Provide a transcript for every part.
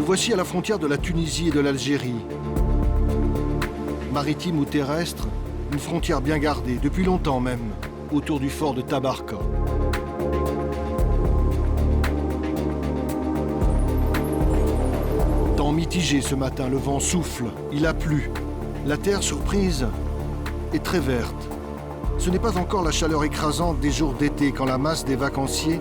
voici à la frontière de la Tunisie et de l'Algérie. Maritime ou terrestre, une frontière bien gardée, depuis longtemps même, autour du fort de Tabarka. Temps mitigé ce matin, le vent souffle, il a plu. La terre surprise est très verte. Ce n'est pas encore la chaleur écrasante des jours d'été quand la masse des vacanciers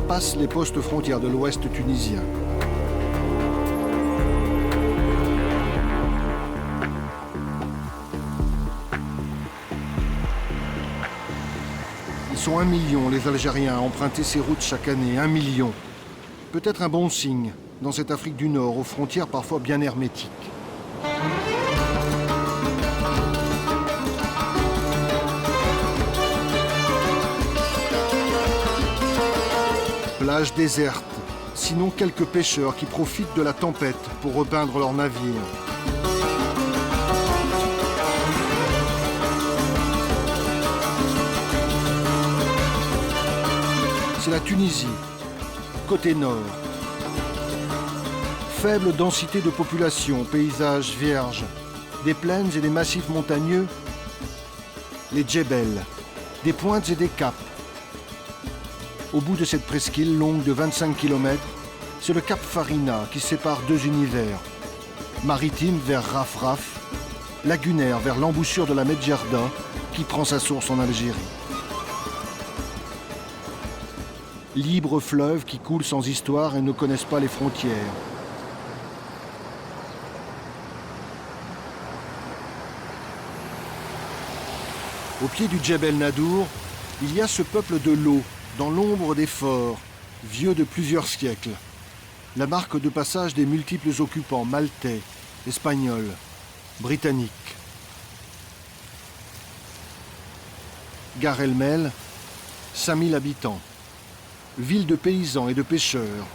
passe les postes frontières de l'ouest tunisien. Ils sont 1 million, les Algériens, à emprunter ces routes chaque année. 1 million. Peut-être un bon signe dans cette Afrique du Nord, aux frontières parfois bien hermétiques. Plage déserte, sinon quelques pêcheurs qui profitent de la tempête pour repeindre leurs navires. C'est la Tunisie, côté nord. Faible densité de population, paysages vierges, des plaines et des massifs montagneux, les djebels, des pointes et des caps. Au bout de cette presqu'île longue de 25 km, c'est le cap Farina qui sépare deux univers. Maritime vers Rafraf, lagunaire vers l'embouchure de la Medjerda qui prend sa source en Algérie. Libres fleuves qui coulent sans histoire et ne connaissent pas les frontières. Au pied du Djebel Nadour, il y a ce peuple de l'eau, dans l'ombre des forts, vieux de plusieurs siècles. La marque de passage des multiples occupants maltais, espagnols, britanniques. Gare El-Mel, 5000 habitants. Ville de paysans et de pêcheurs.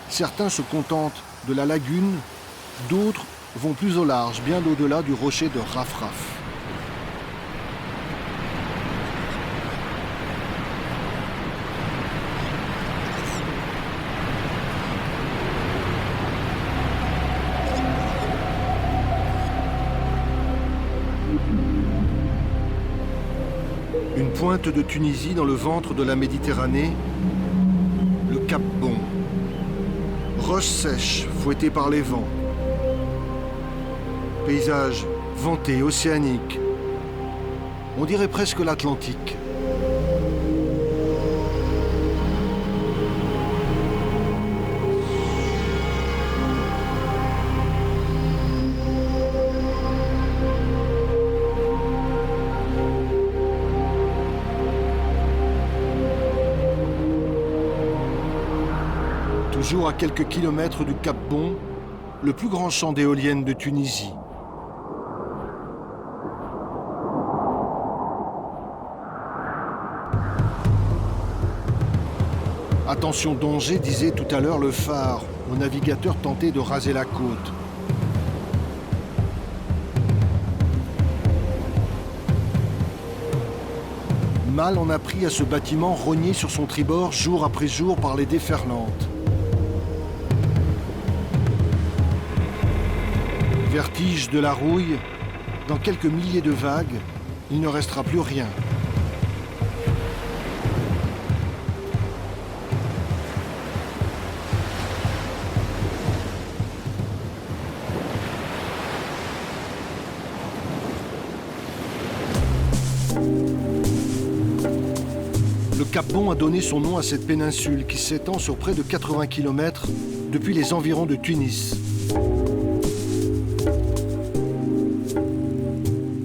Certains se contentent de la lagune, d'autres vont plus au large, bien au-delà du rocher de Rafraf. Une pointe de Tunisie dans le ventre de la Méditerranée, le Cap Bon. Roches sèches, fouettées par les vents. Paysage venté, océanique. On dirait presque l'Atlantique. Toujours à quelques kilomètres du Cap Bon, le plus grand champ d'éoliennes de Tunisie. Attention danger, disait tout à l'heure le phare, aux navigateurs tentés de raser la côte. Mal en a pris à ce bâtiment rogné sur son tribord jour après jour par les déferlantes. Vertige de la rouille, dans quelques milliers de vagues, il ne restera plus rien. Le Cap Bon a donné son nom à cette péninsule qui s'étend sur près de 80 km depuis les environs de Tunis.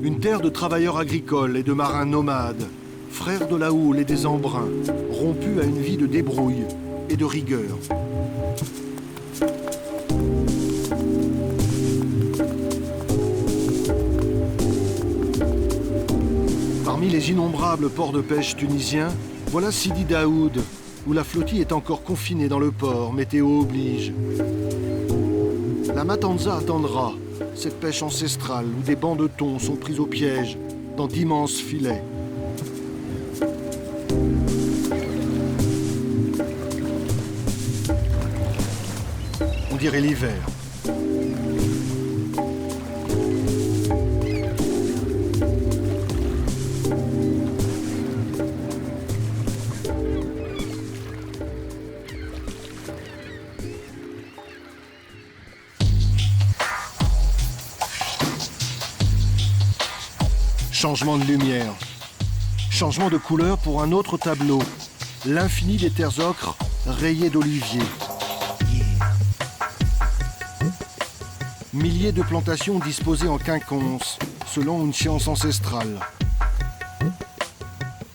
Une terre de travailleurs agricoles et de marins nomades, frères de la houle et des embruns, rompus à une vie de débrouille et de rigueur. Parmi les innombrables ports de pêche tunisiens, voilà Sidi Daoud, où la flottille est encore confinée dans le port, météo oblige. La Matanza attendra, cette pêche ancestrale où des bancs de thon sont pris au piège dans d'immenses filets. On dirait l'hiver. Changement de lumière. Changement de couleur pour un autre tableau. L'infini des terres ocres rayées d'oliviers. Milliers de plantations disposées en quinconce, selon une science ancestrale.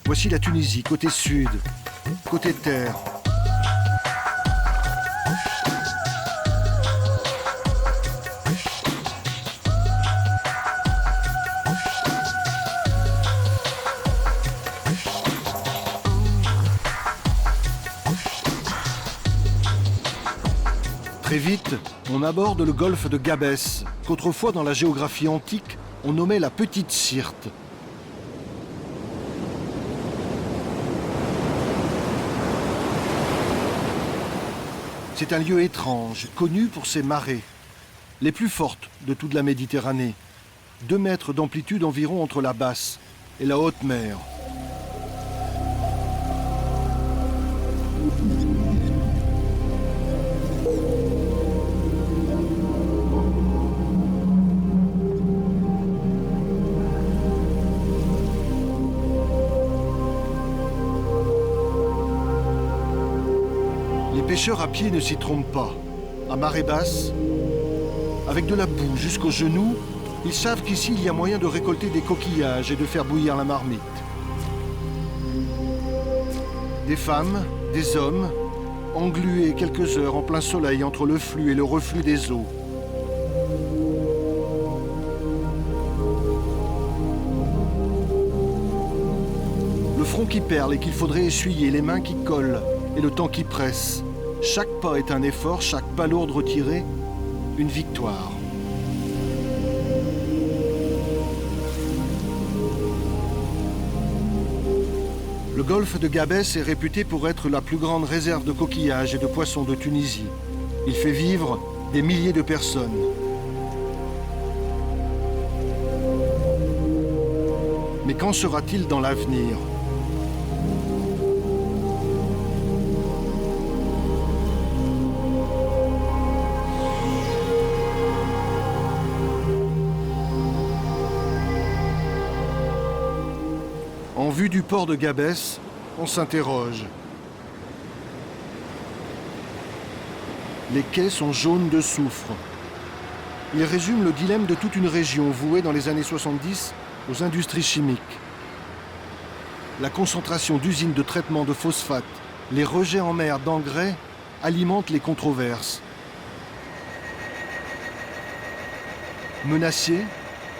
Voici la Tunisie, côté sud, côté terre. Très vite, on aborde le golfe de Gabès, qu'autrefois dans la géographie antique, on nommait la Petite Syrte. C'est un lieu étrange, connu pour ses marées, les plus fortes de toute la Méditerranée, 2 mètres d'amplitude environ entre la basse et la haute mer. Les pêcheurs à pied ne s'y trompent pas. À marée basse, avec de la boue jusqu'aux genoux, ils savent qu'ici il y a moyen de récolter des coquillages et de faire bouillir la marmite. Des femmes, des hommes, englués quelques heures en plein soleil entre le flux et le reflux des eaux. Le front qui perle et qu'il faudrait essuyer, les mains qui collent et le temps qui presse. Chaque pas est un effort, chaque palourde retirée, une victoire. Le golfe de Gabès est réputé pour être la plus grande réserve de coquillages et de poissons de Tunisie. Il fait vivre des milliers de personnes. Mais qu'en sera-t-il dans l'avenir ? En vue du port de Gabès, on s'interroge. Les quais sont jaunes de soufre. Ils résument le dilemme de toute une région vouée dans les années 70 aux industries chimiques. La concentration d'usines de traitement de phosphate, les rejets en mer d'engrais alimentent les controverses. Menacer,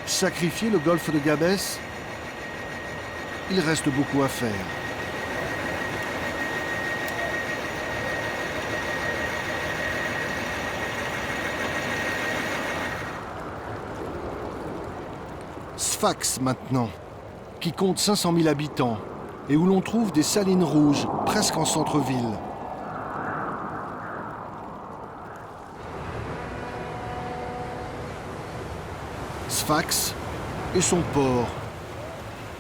sacrifier le golfe de Gabès, il reste beaucoup à faire. Sfax maintenant, qui compte 500 000 habitants et où l'on trouve des salines rouges presque en centre-ville. Sfax et son port.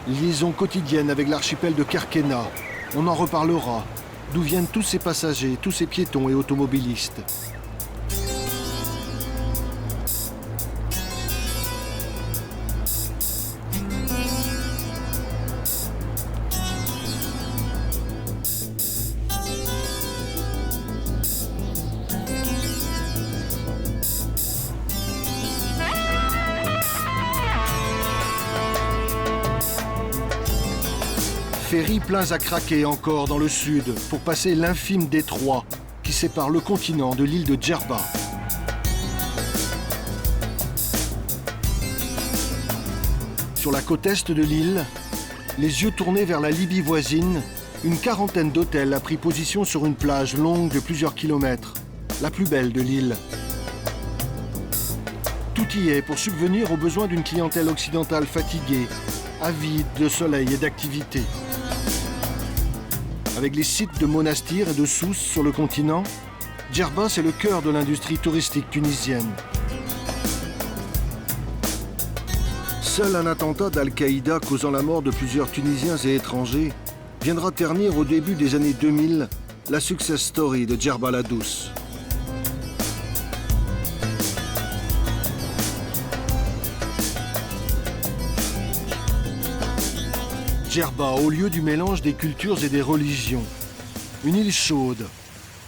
Liaison quotidienne avec l'archipel de Kerkena. On en reparlera. D'où viennent tous ces passagers, tous ces piétons et automobilistes. Ferries pleins à craquer encore dans le sud pour passer l'infime détroit qui sépare le continent de l'île de Djerba. Sur la côte est de l'île, les yeux tournés vers la Libye voisine, une quarantaine d'hôtels a pris position sur une plage longue de plusieurs kilomètres, la plus belle de l'île. Tout y est pour subvenir aux besoins d'une clientèle occidentale fatiguée, avide de soleil et d'activité. Avec les sites de Monastir et de Sousse sur le continent, Djerba est le cœur de l'industrie touristique tunisienne. Seul un attentat d'Al-Qaïda causant la mort de plusieurs Tunisiens et étrangers viendra ternir au début des années 2000 la success story de Djerba la Douce. Djerba, au lieu du mélange des cultures et des religions. Une île chaude,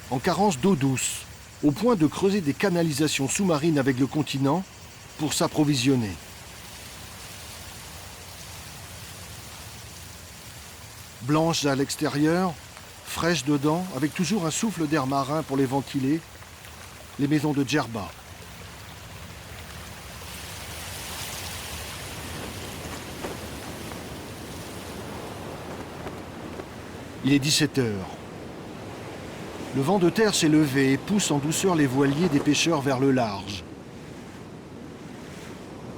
en carence d'eau douce, au point de creuser des canalisations sous-marines avec le continent pour s'approvisionner. Blanches à l'extérieur, fraîches dedans, avec toujours un souffle d'air marin pour les ventiler, les maisons de Djerba. Il est 17 heures. Le vent de terre s'est levé et pousse en douceur les voiliers des pêcheurs vers le large.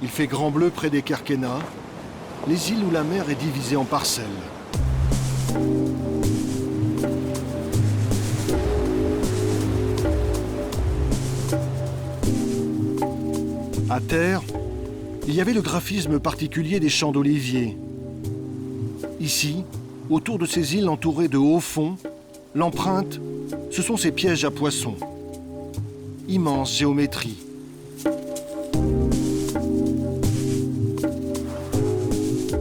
Il fait grand bleu près des Kerkennah, les îles où la mer est divisée en parcelles. À terre, il y avait le graphisme particulier des champs d'oliviers. Ici, autour de ces îles entourées de hauts fonds, l'empreinte, ce sont ces pièges à poissons. Immense géométrie.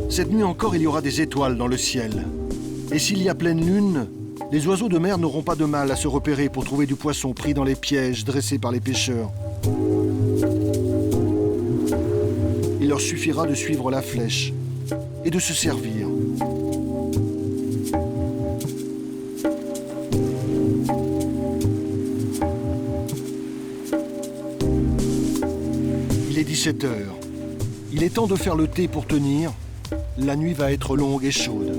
Cette nuit encore, il y aura des étoiles dans le ciel. Et s'il y a pleine lune, les oiseaux de mer n'auront pas de mal à se repérer pour trouver du poisson pris dans les pièges dressés par les pêcheurs. Il leur suffira de suivre la flèche et de se servir. Il est 17 heures. Il est temps de faire le thé pour tenir. La nuit va être longue et chaude.